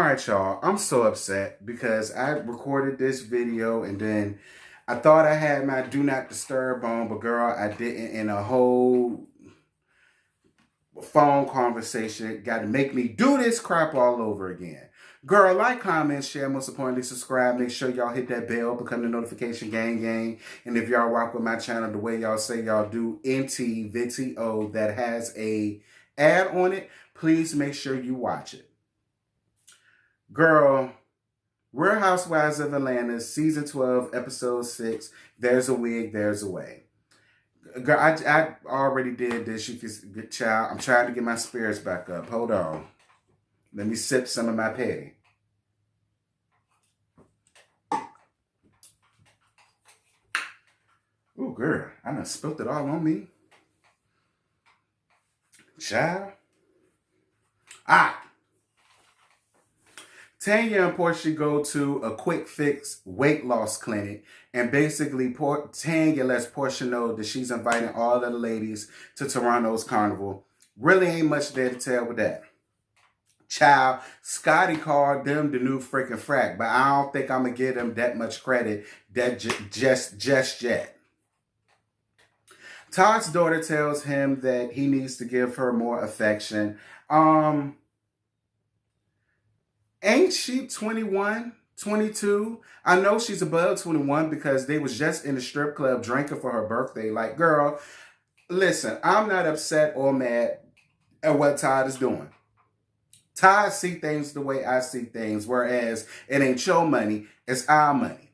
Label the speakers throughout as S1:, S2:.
S1: Alright, y'all, I'm so upset because I recorded this video and then I thought I had my do not disturb on, but girl, I didn't, and a whole phone conversation got to make me do this crap all over again. Girl, like, comment, share, most importantly, subscribe. Make sure y'all hit that bell, become the notification gang. And if y'all rock with my channel the way y'all say y'all do, tlsmittheatalk, that has a ad on it, please make sure you watch it. Girl, Real Housewives of Atlanta, Season 12, Episode 6, There's a Wig, There's a Way. Girl, I already did this. You can, child, I'm trying to get my spirits back up. Hold on. Let me sip some of my patty. Ooh, girl, I done spilled it all on me. Child. Tanya and Portia go to a quick fix weight loss clinic, and basically Tanya lets Portia know that she's inviting all of the ladies to Toronto's carnival. Really ain't much there to tell with that. Child, Scotty called them the new freaking frack, but I don't think I'm going to give them that much credit just yet. Todd's daughter tells him that he needs to give her more affection. Ain't she 21, 22? I know she's above 21 because they was just in the strip club drinking for her birthday. Like, girl, listen, I'm not upset or mad at what Todd is doing. Todd see things the way I see things, whereas it ain't your money, it's our money.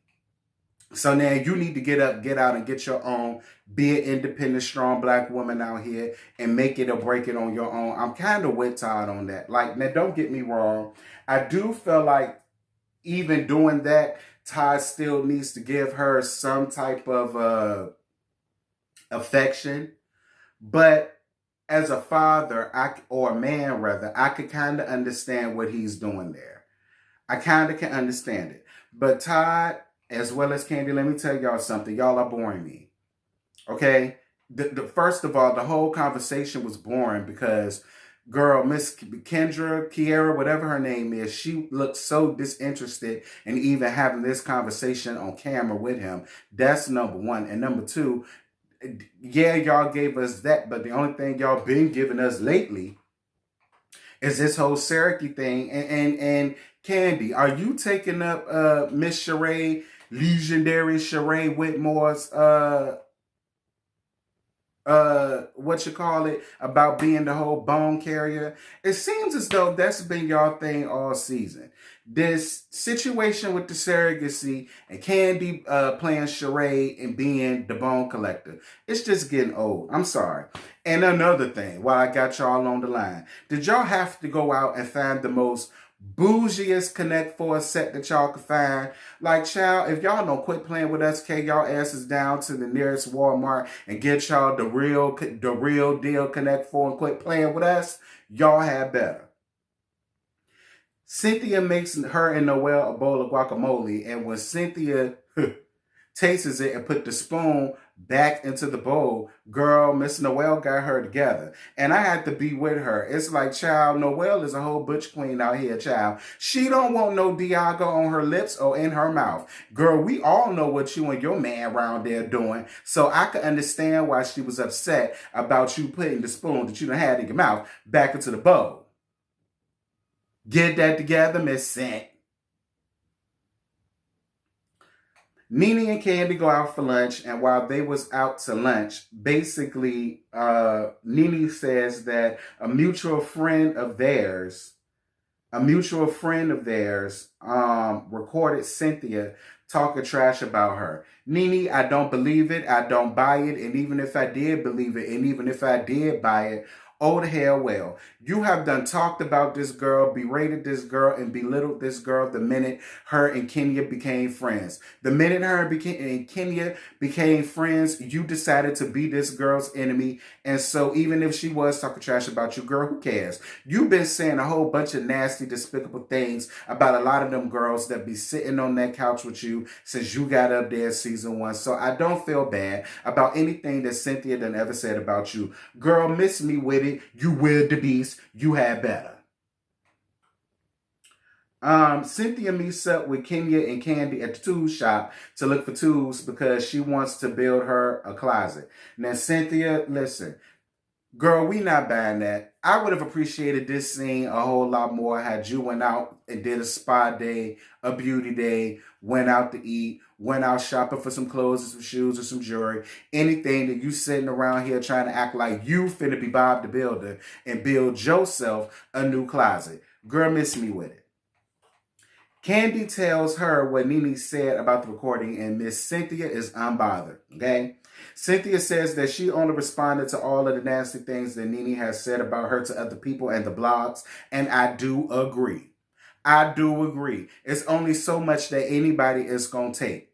S1: So now you need to get up, get out, and get your own. Be an independent, strong black woman out here and make it or break it on your own. I'm kind of with Todd on that. Like, now, don't get me wrong. I do feel like even doing that, Todd still needs to give her some type of affection. But as a father, or a man rather, I could kind of understand what he's doing there. I kind of can understand it. But Todd, as well as Candy, let me tell y'all something. Y'all are boring me. Okay? First of all, the whole conversation was boring because, girl, Miss Kiera, whatever her name is, she looked so disinterested in even having this conversation on camera with him. That's number one. And number two, yeah, y'all gave us that, but the only thing y'all been giving us lately is this whole Syracuse thing. And Candy, are you taking up Miss Sheree, legendary Sheree Whitmore's about being the whole bone carrier? It seems as though that's been y'all thing all season. This situation with the surrogacy and Candy playing Sheree and being the bone collector, it's just getting old. I'm sorry. And another thing, while I got y'all on the line, did y'all have to go out and find the most bougiest Connect Four set that y'all could find? Like, child, if y'all don't quit playing with us, y'all asses down to the nearest Walmart and get y'all the real deal Connect Four and quit playing with us, y'all had better. Cynthia makes her and Noelle a bowl of guacamole, and when Cynthia tastes it and put the spoon back into the bowl, girl, Miss Noelle got her together. And I had to be with her. It's like, child, Noelle is a whole butch queen out here, child. She don't want no Diago on her lips or in her mouth. Girl, we all know what you and your man around there doing. So I could understand why she was upset about you putting the spoon that you done had in your mouth back into the bowl. Get that together, Miss Scent. Nene and Candy go out for lunch, and while they was out to lunch, basically, Nene says that a mutual friend of theirs recorded Cynthia talking trash about her. Nene, I don't believe it. I don't buy it. And even if I did believe it, and even if I did buy it, oh, the hell well. You have done talked about this girl, berated this girl, and belittled this girl the minute her and Kenya became friends. The minute her and Kenya became friends, you decided to be this girl's enemy. And so even if she was talking trash about you, girl, who cares? You've been saying a whole bunch of nasty, despicable things about a lot of them girls that be sitting on that couch with you since you got up there season 1. So I don't feel bad about anything that Cynthia done ever said about you. Girl, miss me with it. You weird the beast. You had better. Cynthia meets up with Kenya and Candy at the tool shop to look for tools because she wants to build her a closet. Now, Cynthia, listen, girl, we not buying that. I would have appreciated this scene a whole lot more had you went out and did a spa day, a beauty day, went out to eat, went out shopping for some clothes or some shoes or some jewelry, anything that you sitting around here trying to act like you finna be Bob the Builder and build yourself a new closet. Girl, miss me with it. Candy tells her what Nene said about the recording, and Miss Cynthia is unbothered, okay? Cynthia says that she only responded to all of the nasty things that Nene has said about her to other people and the blogs, and I do agree. I do agree. It's only so much that anybody is going to take.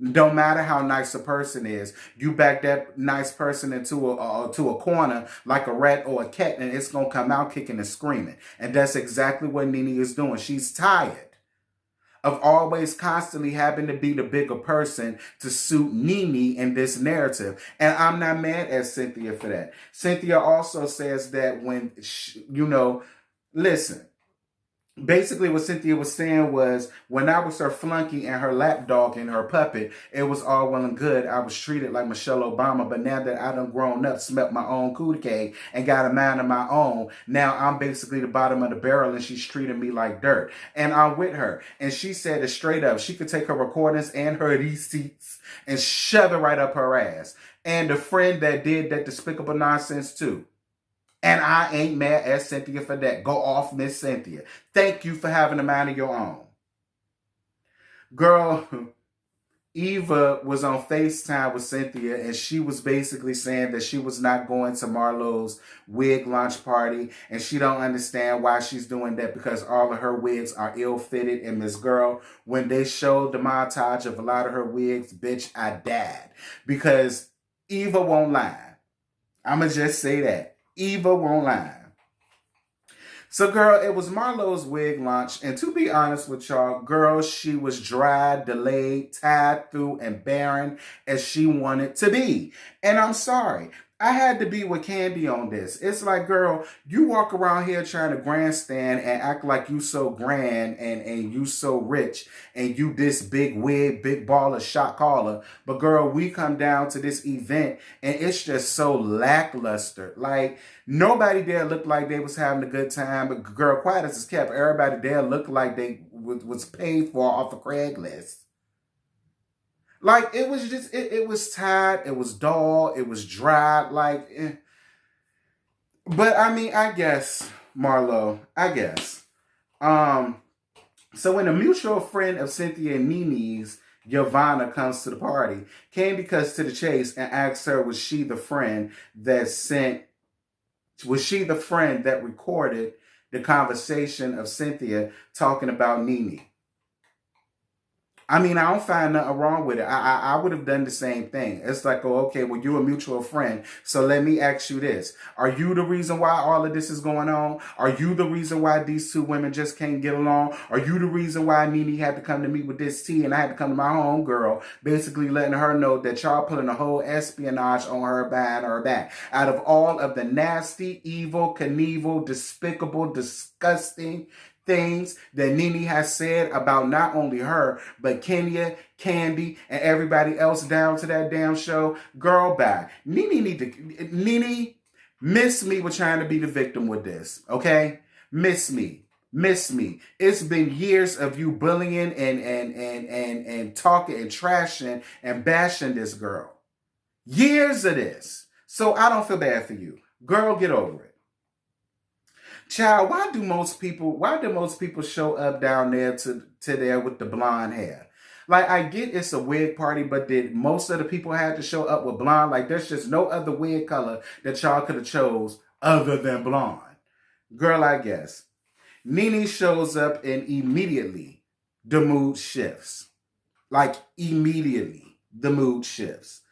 S1: Don't matter how nice a person is, you back that nice person into a corner like a rat or a cat, and it's going to come out kicking and screaming. And that's exactly what Nene is doing. She's tired of always constantly having to be the bigger person to suit Nene in this narrative. And I'm not mad at Cynthia for that. Cynthia also says that when, listen, basically what Cynthia was saying was when I was her flunky and her lapdog and her puppet, it was all well and good. I was treated like Michelle Obama, but now that I done grown up, smelt my own cootie and got a mind of my own, now I'm basically the bottom of the barrel and she's treating me like dirt. And I'm with her. And she said it straight up. She could take her recordings and her receipts and shove it right up her ass. And the friend that did that despicable nonsense too. And I ain't mad at Cynthia for that. Go off, Miss Cynthia. Thank you for having a mind of your own. Girl, Eva was on FaceTime with Cynthia and she was basically saying that she was not going to Marlo's wig launch party and she don't understand why she's doing that because all of her wigs are ill-fitted. And Miss Girl, when they showed the montage of a lot of her wigs, bitch, I died. Because Eva won't lie. I'ma just say that. Eva won't lie. So, girl, it was Marlo's wig launch. And to be honest with y'all, girl, she was dry, delayed, tied through, and barren as she wanted to be. And I'm sorry. I had to be with Candy on this. It's like, girl, you walk around here trying to grandstand and act like you so grand and you so rich and you this big wig, big baller, shot caller. But girl, we come down to this event and it's just so lackluster. Like, nobody there looked like they was having a good time. But girl, quiet as it's kept, everybody there looked like they was paid for off of Craigslist. Like, it was just, it was tired, it was dull, it was dry, like, But, I mean, I guess, Marlo, I guess. So when a mutual friend of Cynthia and Nene's, Giovanna, comes to the party, Candy cuts to the chase and asks her, was she the friend that recorded the conversation of Cynthia talking about Nene? I mean, I don't find nothing wrong with it. I would have done the same thing. It's like, oh, okay, well, you're a mutual friend. So let me ask you this. Are you the reason why all of this is going on? Are you the reason why these two women just can't get along? Are you the reason why Nene had to come to me with this tea and I had to come to my home girl, basically letting her know that y'all putting a whole espionage on her behind her back? Out of all of the nasty, evil, Knievel, despicable, disgusting things that Nene has said about not only her, but Kenya, Candy, and everybody else down to that damn show, girl, bye. Nene, miss me with trying to be the victim with this, okay? Miss me. It's been years of you bullying and talking and trashing and bashing this girl. Years of this. So I don't feel bad for you. Girl, get over it. Child, why do most people show up down there to there with the blonde hair? Like, I get it's a wig party, but did most of the people have to show up with blonde? Like, there's just no other wig color that y'all could have chose other than blonde. Girl, I guess. Nene shows up and immediately the mood shifts. Like, immediately the mood shifts.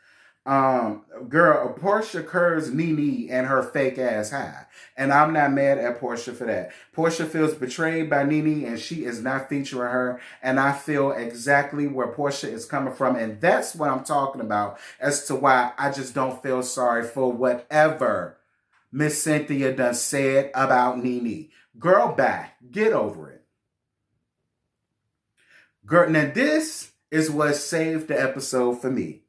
S1: Girl, Portia curves Nene and her fake ass high. And I'm not mad at Portia for that. Portia feels betrayed by Nene and she is not featuring her. And I feel exactly where Portia is coming from. And that's what I'm talking about as to why I just don't feel sorry for whatever Miss Cynthia done said about Nene. Girl, bye. Get over it. Girl, now this is what saved the episode for me.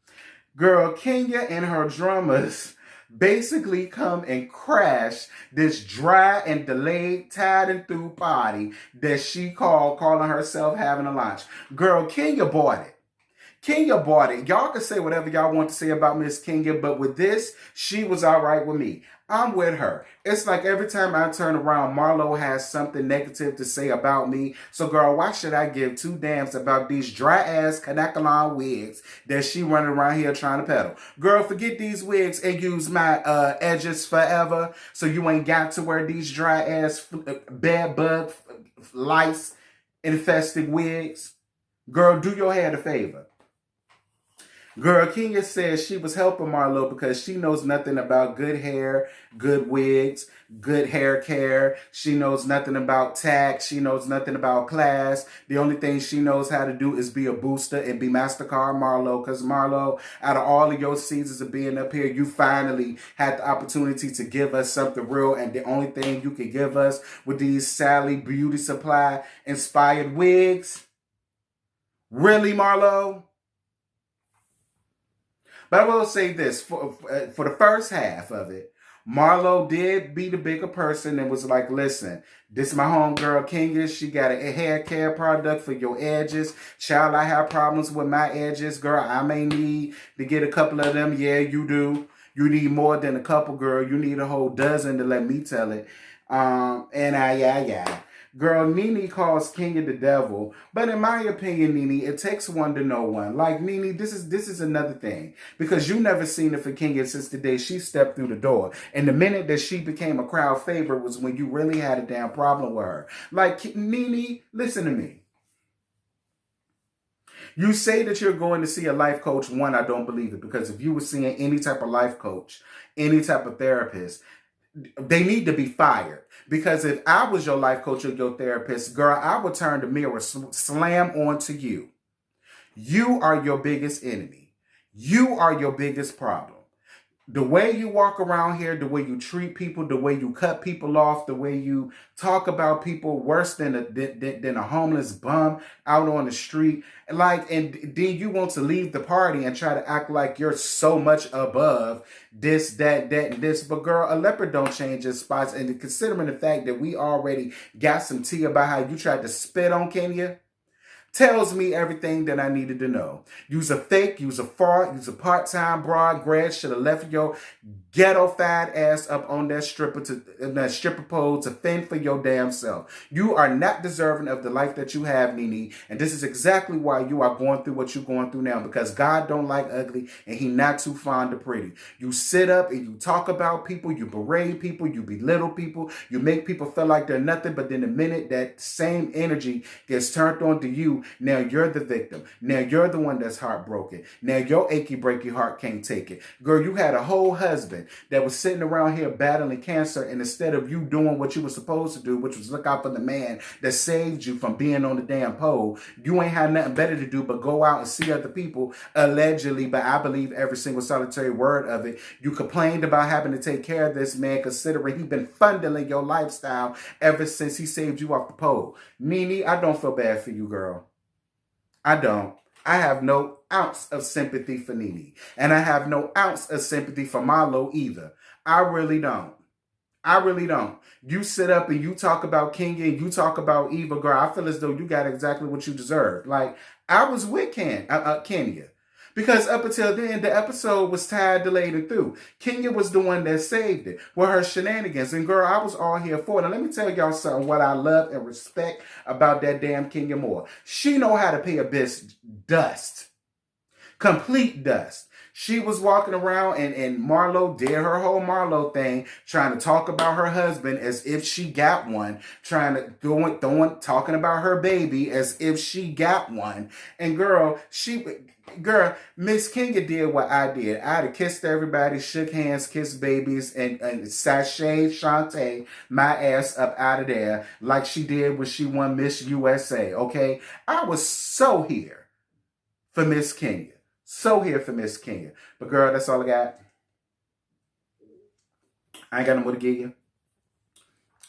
S1: Girl, Kenya and her drummers basically come and crash this dry and delayed, tired and through party that she calling herself having a lunch. Girl, Kenya bought it. Kenya bought it. Y'all can say whatever y'all want to say about Miss Kenya, but with this, she was all right with me. I'm with her. It's like every time I turn around, Marlo has something negative to say about me. So, girl, why should I give two damns about these dry-ass Kanakalon wigs that she running around here trying to peddle? Girl, forget these wigs and use my edges forever so you ain't got to wear these dry-ass bed bug lice infested wigs. Girl, do your hair a favor. Girl, Kenya says she was helping Marlo because she knows nothing about good hair, good wigs, good hair care. She knows nothing about tax. She knows nothing about class. The only thing she knows how to do is be a booster and be MasterCard Marlo. Because Marlo, out of all of your seasons of being up here, you finally had the opportunity to give us something real. And the only thing you could give us with these Sally Beauty Supply inspired wigs. Really, Marlo? But I will say this, for the first half of it, Marlo did be the bigger person and was like, listen, this is my homegirl Kenya. She got a hair care product for your edges. Child, I have problems with my edges. Girl, I may need to get a couple of them. Yeah, you do. You need more than a couple, girl. You need a whole dozen to let me tell it. Yeah. Girl, Nene calls Kenya the devil, but in my opinion, Nene, it takes one to know one. Like, Nene, this is another thing, because you never seen it for Kenya since the day she stepped through the door. And the minute that she became a crowd favorite was when you really had a damn problem with her. Like, Nene, listen to me. You say that you're going to see a life coach. One, I don't believe it, because if you were seeing any type of life coach, any type of therapist, they need to be fired. Because if I was your life coach or your therapist, girl, I would turn the mirror, slam onto you. You are your biggest enemy. You are your biggest problem. The way you walk around here, the way you treat people, the way you cut people off, the way you talk about people worse than a homeless bum out on the street. Like, and then you want to leave the party and try to act like you're so much above this, that, and this. But girl, a leopard don't change its spots. And considering the fact that we already got some tea about how you tried to spit on Kenya, tells me everything that I needed to know. You's a fake, you's a fraud, you's a part-time broad grad, should have left your ghetto fat ass up on that stripper pole to fend for your damn self. You are not deserving of the life that you have, Nene, and this is exactly why you are going through what you're going through now, because God don't like ugly and he not too fond of pretty. You sit up and you talk about people, you berate people, you belittle people, you make people feel like they're nothing, but then the minute that same energy gets turned on to you, now you're the victim. Now you're the one that's heartbroken. Now your achy breaky heart can't take it. Girl, you had a whole husband that was sitting around here battling cancer, and instead of you doing what you were supposed to do, which was look out for the man that saved you from being on the damn pole, you ain't had nothing better to do but go out and see other people, allegedly, but I believe every single solitary word of it. You complained about having to take care of this man, considering he's been funding your lifestyle ever since he saved you off the pole. Nene, I don't feel bad for you, girl. I don't. I have no ounce of sympathy for Nene. And I have no ounce of sympathy for Marlo either. I really don't. I really don't. You sit up and you talk about Kenya and you talk about Eva, girl. I feel as though you got exactly what you deserve. Like, I was with Kenya. Because up until then, the episode was tired, delayed, and through. Kenya was the one that saved it with her shenanigans. And girl, I was all here for it. Now, let me tell y'all something, what I love and respect about that damn Kenya Moore. She know how to pay a bitch dust. Complete dust. She was walking around and Marlo did her whole Marlo thing, trying to talk about her husband as if she got one, talking about her baby as if she got one. And girl, Miss Kenya did what I did. I'd have kissed everybody, shook hands, kissed babies, and sashay Shantae my ass up out of there like she did when she won Miss USA, okay? I was so here for Miss Kenya. So here for Miss Kenya. But girl, that's all I got. I ain't got no more to give you.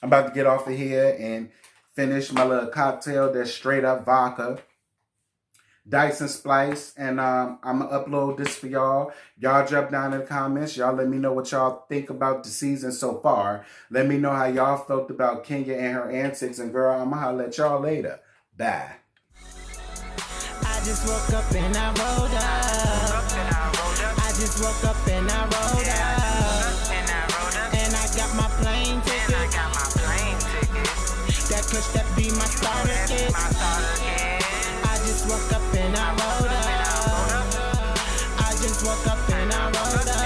S1: I'm about to get off of here and finish my little cocktail that's straight up vodka. Dice and Splice, and I'm gonna upload this for y'all. Y'all jump down in the comments. Y'all let me know what y'all think about the season so far. Let me know how y'all felt about Kenya and her antics. And girl, I'm gonna holler at y'all later. Bye.
S2: I just woke up and I rolled up. I just woke up and I rolled up. And I got my plane ticket. That kush, that be my starter kit. I just woke up and I rolled up. I just woke up and I rolled up.